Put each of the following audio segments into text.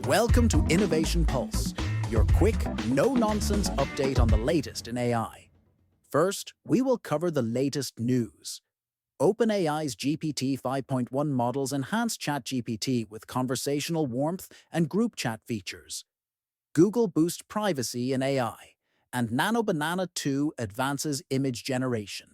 Welcome to Innovation Pulse, your quick, no-nonsense update on the latest in AI. First, we will cover the latest news. OpenAI's GPT 5.1 models enhance ChatGPT with conversational warmth and group chat features. Google boosts privacy in AI, and Nano 2 advances image generation.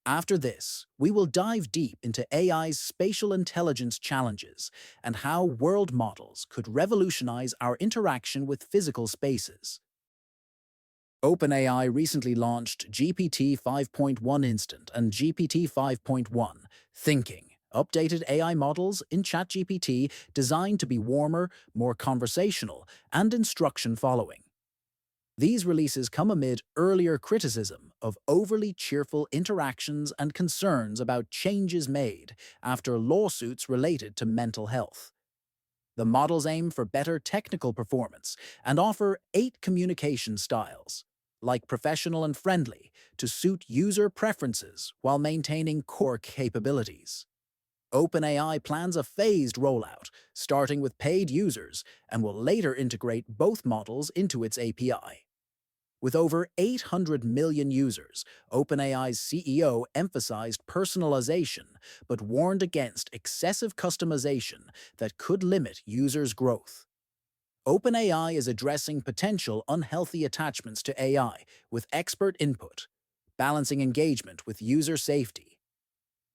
After this, we will dive deep into AI's spatial intelligence challenges and how world models could revolutionize our interaction with physical spaces. OpenAI recently launched GPT 5.1 Instant and GPT 5.1 Thinking, updated AI models in ChatGPT designed to be warmer, more conversational, and instruction-following. These releases come amid earlier criticism of overly cheerful interactions and concerns about changes made after lawsuits related to mental health. The models aim for better technical performance and offer 8 communication styles, like professional and friendly, to suit user preferences while maintaining core capabilities. OpenAI plans a phased rollout, starting with paid users, and will later integrate both models into its API. With over 800 million users, OpenAI's CEO emphasized personalization but warned against excessive customization that could limit users' growth. OpenAI is addressing potential unhealthy attachments to AI with expert input, balancing engagement with user safety.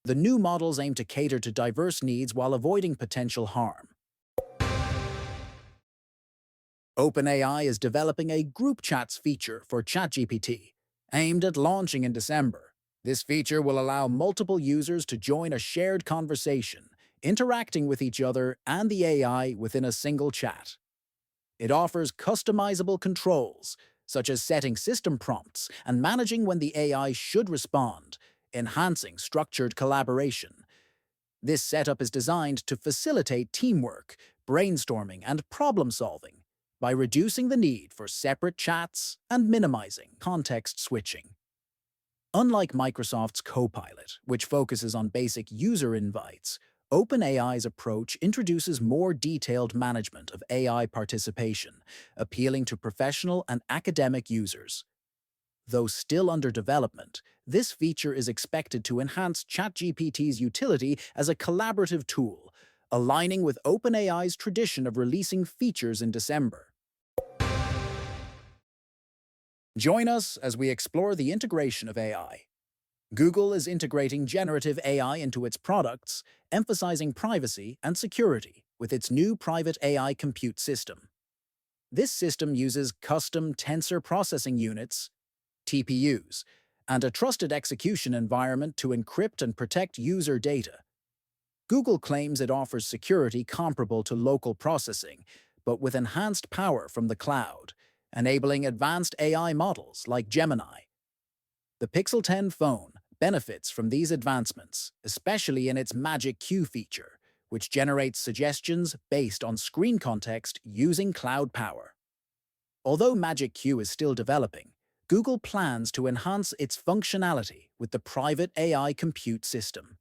The new models aim to cater to diverse needs while avoiding potential harm. OpenAI is developing a Group Chats feature for ChatGPT, aimed at launching in December. This feature will allow multiple users to join a shared conversation, interacting with each other and the AI within a single chat. It offers customizable controls, such as setting system prompts and managing when the AI should respond, enhancing structured collaboration. This setup is designed to facilitate teamwork, brainstorming, and problem-solving by reducing the need for separate chats and minimizing context switching. Unlike Microsoft's Copilot, which focuses on basic user invites, OpenAI's approach introduces more detailed management of AI participation, appealing to professional and academic users. Though still under development, this feature is expected to enhance ChatGPT's utility as a collaborative tool, aligning with OpenAI's tradition of releasing features in December. Join us as we explore the integration of AI. Google is integrating generative AI into its products, emphasizing privacy and security with its new private AI compute system. This system uses custom tensor processing units, TPUs, and a trusted execution environment to encrypt and protect user data. Google claims it offers security comparable to local processing, but with enhanced power from the cloud, enabling advanced AI models like Gemini. The Pixel 10 phone benefits from these advancements, especially in its Magic Q feature, which generates suggestions based on screen context using cloud power. Although Magic Q is still developing, Google plans to enhance its functionality with the private AI compute system.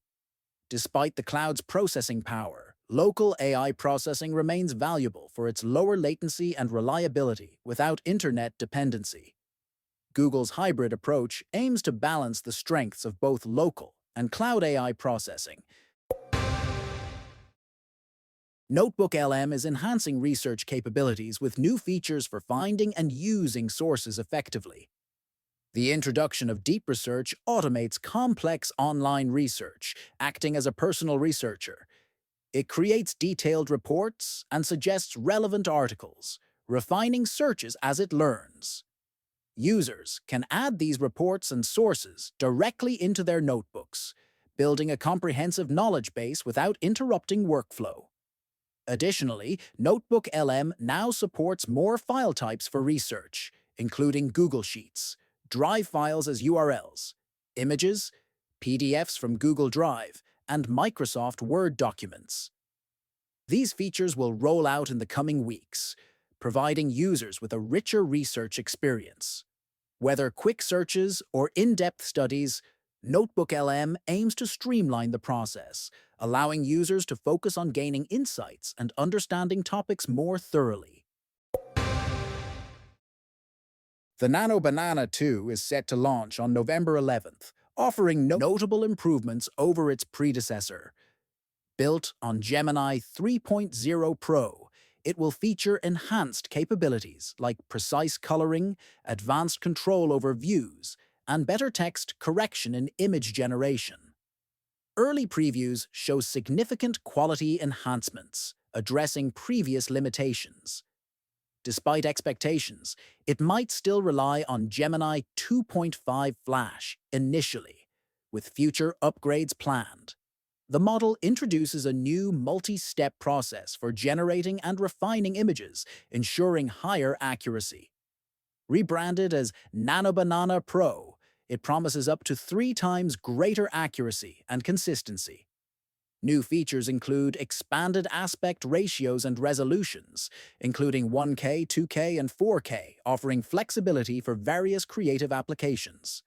Despite the cloud's processing power, local AI processing remains valuable for its lower latency and reliability without internet dependency. Google's hybrid approach aims to balance the strengths of both local and cloud AI processing. NotebookLM is enhancing research capabilities with new features for finding and using sources effectively. The introduction of deep research automates complex online research, acting as a personal researcher. It creates detailed reports and suggests relevant articles, refining searches as it learns. Users can add these reports and sources directly into their notebooks, building a comprehensive knowledge base without interrupting workflow. Additionally, NotebookLM now supports more file types for research, including Google Sheets, Drive files as URLs, images, PDFs from Google Drive, and Microsoft Word documents. These features will roll out in the coming weeks, providing users with a richer research experience. Whether quick searches or in-depth studies, NotebookLM aims to streamline the process, allowing users to focus on gaining insights and understanding topics more thoroughly. The Nano Banana 2 is set to launch on November 11th, offering notable improvements over its predecessor. Built on Gemini 3.0 Pro, it will feature enhanced capabilities like precise coloring, advanced control over views, and better text correction in image generation. Early previews show significant quality enhancements, addressing previous limitations. Despite expectations, it might still rely on Gemini 2.5 Flash initially, with future upgrades planned. The model introduces a new multi-step process for generating and refining images, ensuring higher accuracy. Rebranded as Nano Banana Pro, it promises up to 3 times greater accuracy and consistency. New features include expanded aspect ratios and resolutions, including 1K, 2K, and 4K, offering flexibility for various creative applications.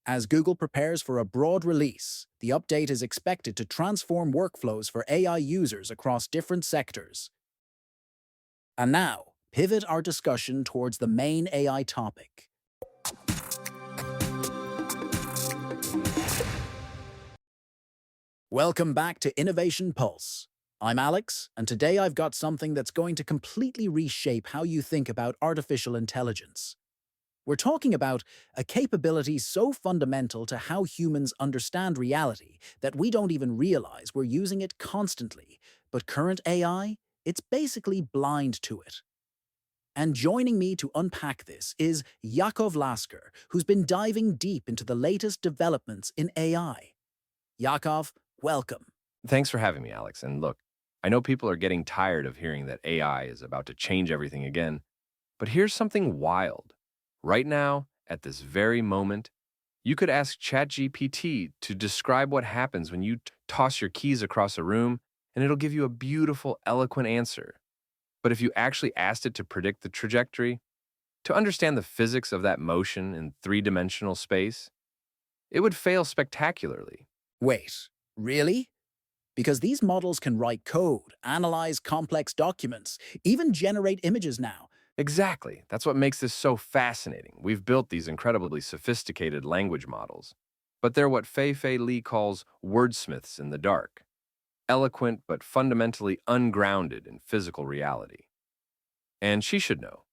As Google prepares for a broad release, the update is expected to transform workflows for AI users across different sectors. And now, pivot our discussion towards the main AI topic. Welcome back to Innovation Pulse. I'm Alex, and today I've got something that's going to completely reshape how you think about artificial intelligence. We're talking about a capability so fundamental to how humans understand reality that we don't even realize we're using it constantly, but current AI, it's basically blind to it. And joining me to unpack this is Yakov Lasker, who's been diving deep into the latest developments in AI. Yakov, welcome. Thanks for having me, Alex. And look, I know people are getting tired of hearing that AI is about to change everything again, but here's something wild. Right now, at this very moment, you could ask ChatGPT to describe what happens when you toss your keys across a room, and it'll give you a beautiful, eloquent answer. But if you actually asked it to predict the trajectory, to understand the physics of that motion in three-dimensional space, it would fail spectacularly. Wait, really? Because these models can write code, analyze complex documents, even generate images now. Exactly. That's what makes this so fascinating. We've built these incredibly sophisticated language models, but they're what Fei Li calls wordsmiths in the dark, eloquent but fundamentally ungrounded in physical reality. And she should know.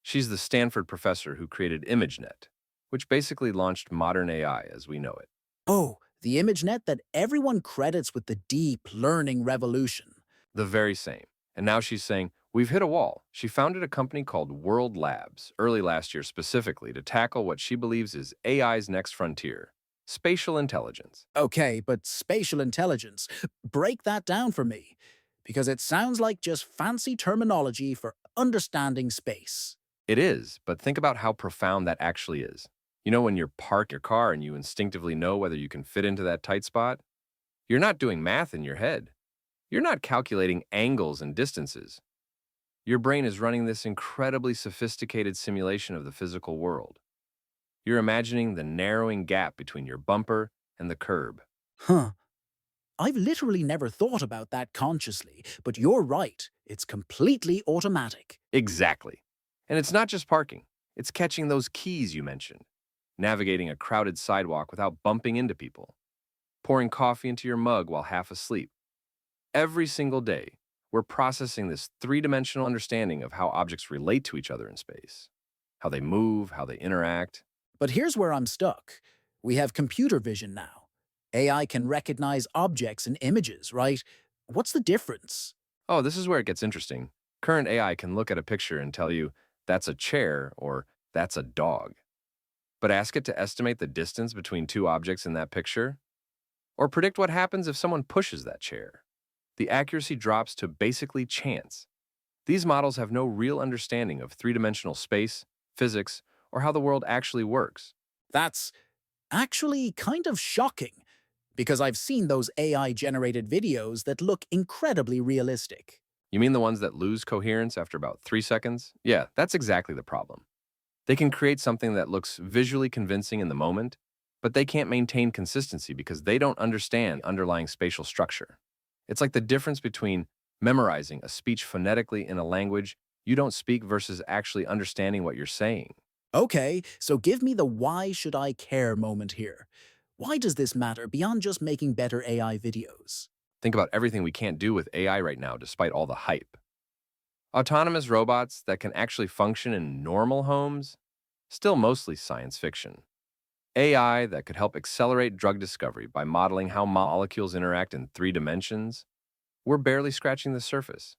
She's the Stanford professor who created ImageNet, which basically launched modern AI as we know it. Oh, the ImageNet that everyone credits with the deep learning revolution. The very same. And now she's saying, we've hit a wall. She founded a company called World Labs early last year specifically to tackle what she believes is AI's next frontier, spatial intelligence. Okay, but spatial intelligence, break that down for me, because it sounds like just fancy terminology for understanding space. It is, but think about how profound that actually is. You know, when you park your car and you instinctively know whether you can fit into that tight spot? You're not doing math in your head. You're not calculating angles and distances. Your brain is running this incredibly sophisticated simulation of the physical world. You're imagining the narrowing gap between your bumper and the curb. Huh. I've literally never thought about that consciously, but you're right, it's completely automatic. Exactly. And it's not just parking. It's catching those keys you mentioned, navigating a crowded sidewalk without bumping into people, pouring coffee into your mug while half asleep. Every single day, we're processing this three-dimensional understanding of how objects relate to each other in space, how they move, how they interact. But here's where I'm stuck. We have computer vision now. AI can recognize objects and images, right? What's the difference? Oh, this is where it gets interesting. Current AI can look at a picture and tell you, that's a chair or that's a dog. But ask it to estimate the distance between two objects in that picture, or predict what happens if someone pushes that chair. The accuracy drops to basically chance. These models have no real understanding of three-dimensional space, physics, or how the world actually works. That's actually kind of shocking, because I've seen those AI-generated videos that look incredibly realistic. You mean the ones that lose coherence after about 3 seconds? Yeah, that's exactly the problem. They can create something that looks visually convincing in the moment, but they can't maintain consistency because they don't understand the underlying spatial structure. It's like the difference between memorizing a speech phonetically in a language you don't speak versus actually understanding what you're saying. Okay, so give me the why should I care moment here. Why does this matter beyond just making better AI videos? Think about everything we can't do with AI right now, despite all the hype. Autonomous robots that can actually function in normal homes? Still mostly science fiction. AI that could help accelerate drug discovery by modeling how molecules interact in 3 dimensions? We're barely scratching the surface.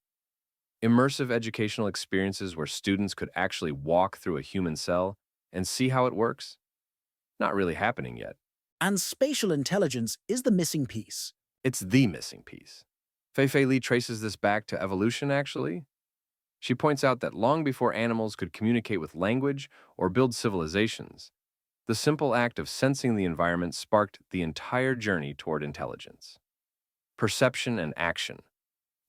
Immersive educational experiences where students could actually walk through a human cell and see how it works? Not really happening yet. And spatial intelligence is the missing piece. It's the missing piece. Fei Li traces this back to evolution, actually. She points out that long before animals could communicate with language or build civilizations, the simple act of sensing the environment sparked the entire journey toward intelligence. Perception and action.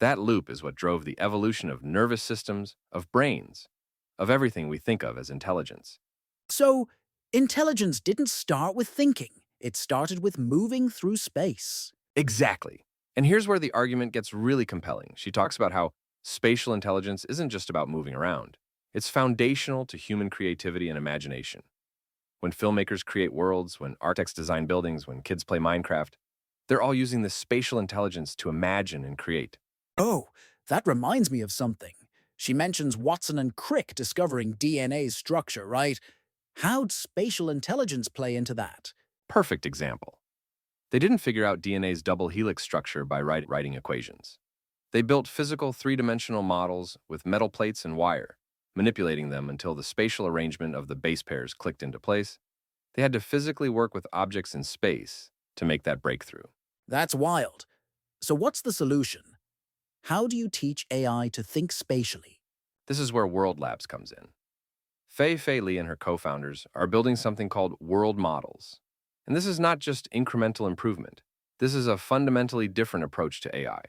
That loop is what drove the evolution of nervous systems, of brains, of everything we think of as intelligence. So, intelligence didn't start with thinking, it started with moving through space. Exactly. And here's where the argument gets really compelling. She talks about how spatial intelligence isn't just about moving around. It's foundational to human creativity and imagination. When filmmakers create worlds, when architects design buildings, when kids play Minecraft, they're all using this spatial intelligence to imagine and create. Oh, that reminds me of something. She mentions Watson and Crick discovering DNA's structure, right? How'd spatial intelligence play into that? Perfect example. They didn't figure out DNA's double helix structure by writing equations. They built physical 3 dimensional models with metal plates and wire, manipulating them until the spatial arrangement of the base pairs clicked into place. They had to physically work with objects in space to make that breakthrough. That's wild. So what's the solution? How do you teach AI to think spatially? This is where World Labs comes in. Fei Li and her co-founders are building something called world models. And this is not just incremental improvement. This is a fundamentally different approach to AI.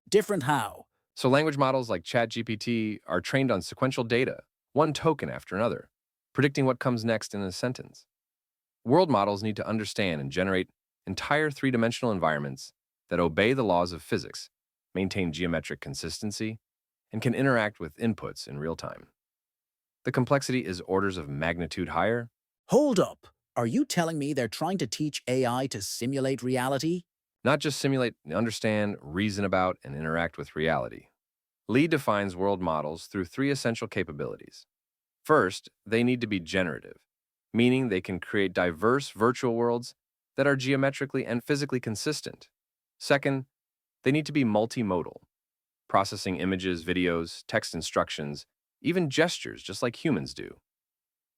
Different how? So language models like ChatGPT are trained on sequential data, one token after another, predicting what comes next in a sentence. World models need to understand and generate entire 3 dimensional environments that obey the laws of physics, maintain geometric consistency, and can interact with inputs in real time. The complexity is orders of magnitude higher. Hold up. Are you telling me they're trying to teach AI to simulate reality? Not just simulate, understand, reason about, and interact with reality. Lee defines world models through 3 essential capabilities. First, they need to be generative, meaning they can create diverse virtual worlds that are geometrically and physically consistent. Second, they need to be multimodal, processing images, videos, text instructions, even gestures, just like humans do.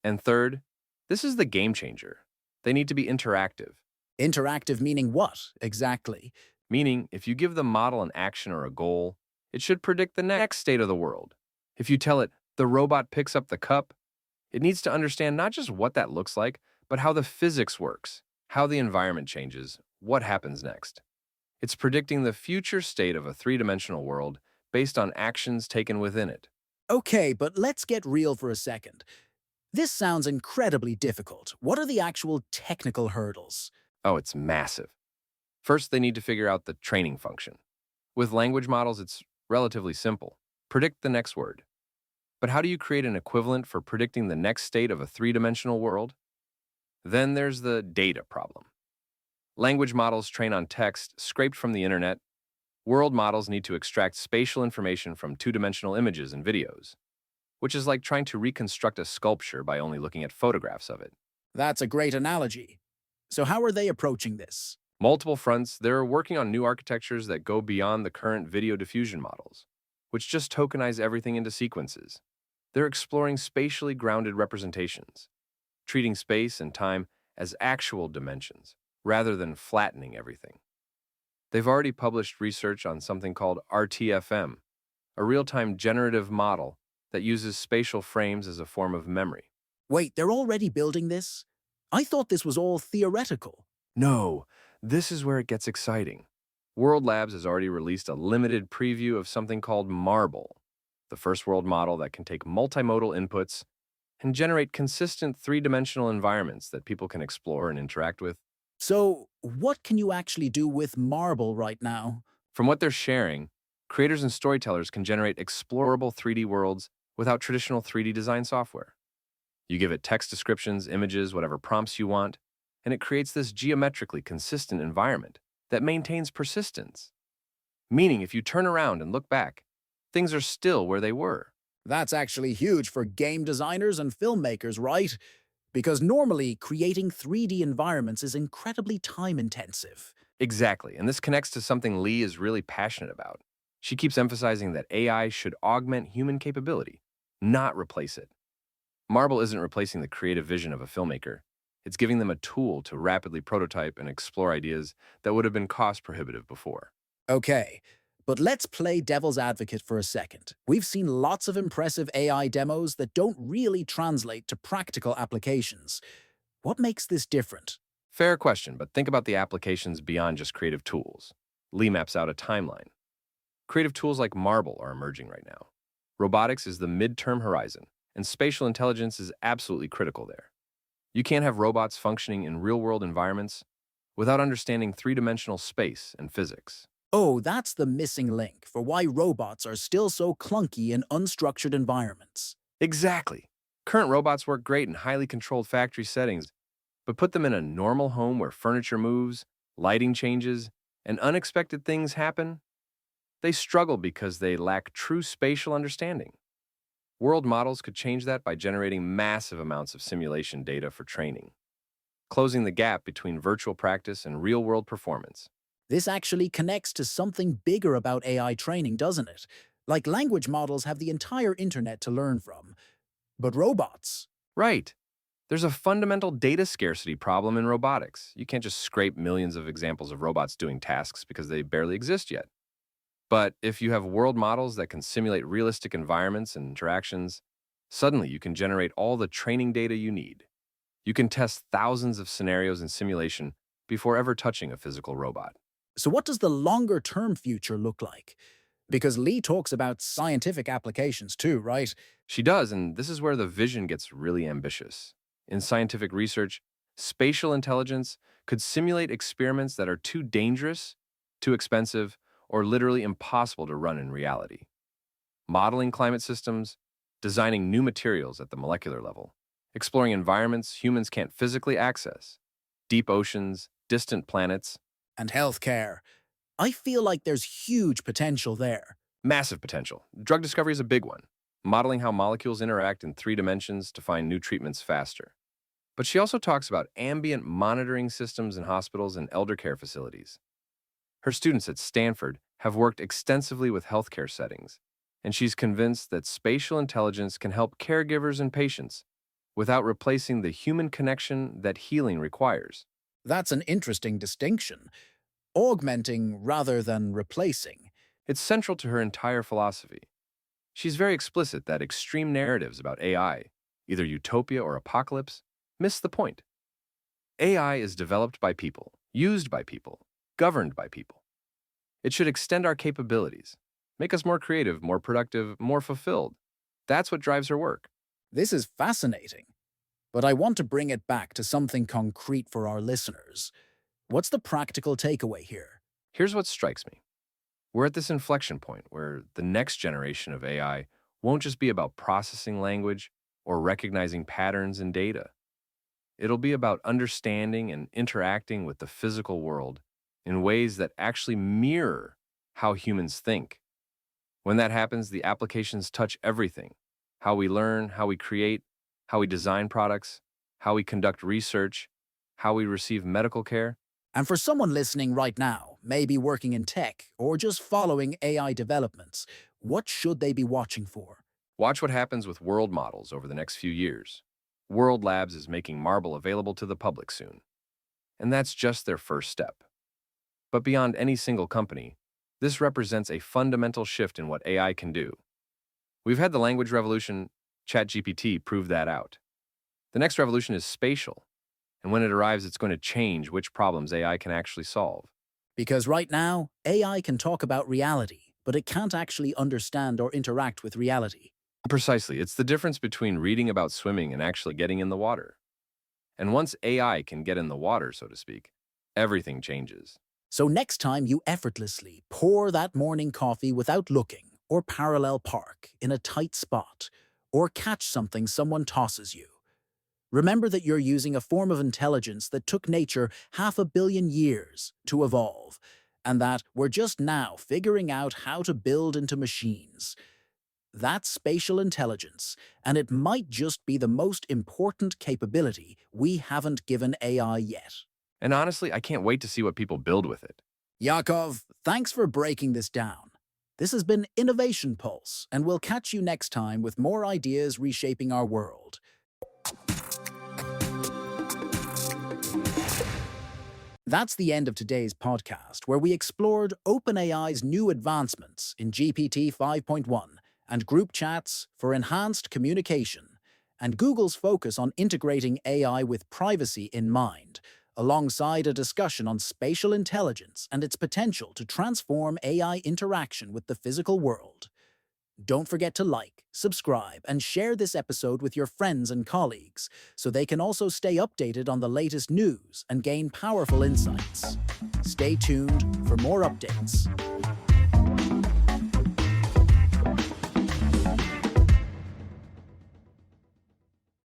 And third, this is the game changer. They need to be interactive, Interactive meaning what, exactly? meaning if you give the model an action or a goal, it should predict the next state of the world. If you tell it, the robot picks up the cup, it needs to understand not just what that looks like, but how the physics works, how the environment changes, what happens next. It's predicting the future state of a 3 dimensional world based on actions taken within it. Okay, but let's get real for a second. This sounds incredibly difficult. What are the actual technical hurdles? Oh, it's massive. First, they need to figure out the training function. With language models, it's relatively simple. Predict the next word. But how do you create an equivalent for predicting the next state of a 3 dimensional world? Then there's the data problem. Language models train on text scraped from the internet. World models need to extract spatial information from 2 dimensional images and videos, which is like trying to reconstruct a sculpture by only looking at photographs of it. That's a great analogy. So how are they approaching this? Multiple fronts, they're working on new architectures that go beyond the current video diffusion models, which just tokenize everything into sequences. They're exploring spatially grounded representations, treating space and time as actual dimensions, rather than flattening everything. They've already published research on something called RTFM, a real-time generative model that uses spatial frames as a form of memory. Wait, they're already building this? I thought this was all theoretical. No, this is where it gets exciting. World Labs has already released a limited preview of something called Marble, the first world model that can take multimodal inputs and generate consistent three-dimensional environments that people can explore and interact with. So, what can you actually do with Marble right now? From what they're sharing, creators and storytellers can generate explorable 3D worlds without traditional 3D design software. You give it text descriptions, images, whatever prompts you want, and it creates this geometrically consistent environment that maintains persistence. Meaning, if you turn around and look back, things are still where they were. That's actually huge for game designers and filmmakers, right? Because normally, creating 3D environments is incredibly time intensive. Exactly, and this connects to something Lee is really passionate about. She keeps emphasizing that AI should augment human capability, not replace it. Marble isn't replacing the creative vision of a filmmaker. It's giving them a tool to rapidly prototype and explore ideas that would have been cost prohibitive before. Okay, but let's play devil's advocate for a second. We've seen lots of impressive AI demos that don't really translate to practical applications. What makes this different? Fair question, but think about the applications beyond just creative tools. Lee maps out a timeline. Creative tools like Marble are emerging right now. Robotics is the midterm horizon, and spatial intelligence is absolutely critical there. You can't have robots functioning in real-world environments without understanding three-dimensional space and physics. Oh, that's the missing link for why robots are still so clunky in unstructured environments. Exactly. Current robots work great in highly controlled factory settings, but put them in a normal home where furniture moves, lighting changes, and unexpected things happen, they struggle because they lack true spatial understanding. World models could change that by generating massive amounts of simulation data for training, closing the gap between virtual practice and real-world performance. This actually connects to something bigger about AI training, doesn't it? Like language models have the entire internet to learn from. But robots? Right. There's a fundamental data scarcity problem in robotics. You can't just scrape millions of examples of robots doing tasks because they barely exist yet. But if you have world models that can simulate realistic environments and interactions, suddenly you can generate all the training data you need. You can test thousands of scenarios in simulation before ever touching a physical robot. So what does the longer-term future look like? Because Lee talks about scientific applications too, right? She does, and this is where the vision gets really ambitious. In scientific research, spatial intelligence could simulate experiments that are too dangerous, too expensive, or literally impossible to run in reality. Modeling climate systems, designing new materials at the molecular level, exploring environments humans can't physically access, deep oceans, distant planets, And healthcare. I feel like there's huge potential there. massive potential. Drug discovery is a big one, modeling how molecules interact in three dimensions to find new treatments faster. But she also talks about ambient monitoring systems in hospitals and elder care facilities. Her students at Stanford have worked extensively with healthcare settings, and she's convinced that spatial intelligence can help caregivers and patients without replacing the human connection that healing requires. That's an interesting distinction. Augmenting rather than replacing. It's central to her entire philosophy. She's very explicit that extreme narratives about AI, either utopia or apocalypse, miss the point. AI is developed by people, used by people, governed by people. It should extend our capabilities, make us more creative, more productive, more fulfilled. That's what drives her work. This is fascinating. But I want to bring it back to something concrete for our listeners. What's the practical takeaway here? Here's what strikes me. We're at this inflection point where the next generation of AI won't just be about processing language or recognizing patterns in data. It'll be about understanding and interacting with the physical world in ways that actually mirror how humans think. When that happens, the applications touch everything: how we learn, how we create, how we design products, how we conduct research, how we receive medical care. And for someone listening right now, maybe working in tech or just following AI developments, what should they be watching for? Watch what happens with world models over the next few years. World Labs is making Marble available to the public soon, and that's just their first step. But beyond any single company, this represents a fundamental shift in what AI can do. We've had the language revolution. ChatGPT proved that out. The next revolution is spatial, and when it arrives, it's going to change which problems AI can actually solve. Because right now, AI can talk about reality, but it can't actually understand or interact with reality. Precisely. It's the difference between reading about swimming and actually getting in the water. And once AI can get in the water, so to speak, everything changes. So next time you effortlessly pour that morning coffee without looking, or parallel park in a tight spot, or catch something someone tosses you, remember that you're using a form of intelligence that took nature 500 million years to evolve, and that we're just now figuring out how to build into machines. That's spatial intelligence, and it might just be the most important capability we haven't given AI yet. And honestly, I can't wait to see what people build with it. Yakov, thanks for breaking this down. This has been Innovation Pulse, and we'll catch you next time with more ideas reshaping our world. That's the end of today's podcast, where we explored OpenAI's new advancements in GPT 5.1 and group chats for enhanced communication, and Google's focus on integrating AI with privacy in mind, alongside a discussion on spatial intelligence and its potential to transform AI interaction with the physical world. Don't forget to like, subscribe, and share this episode with your friends and colleagues so they can also stay updated on the latest news and gain powerful insights. Stay tuned for more updates.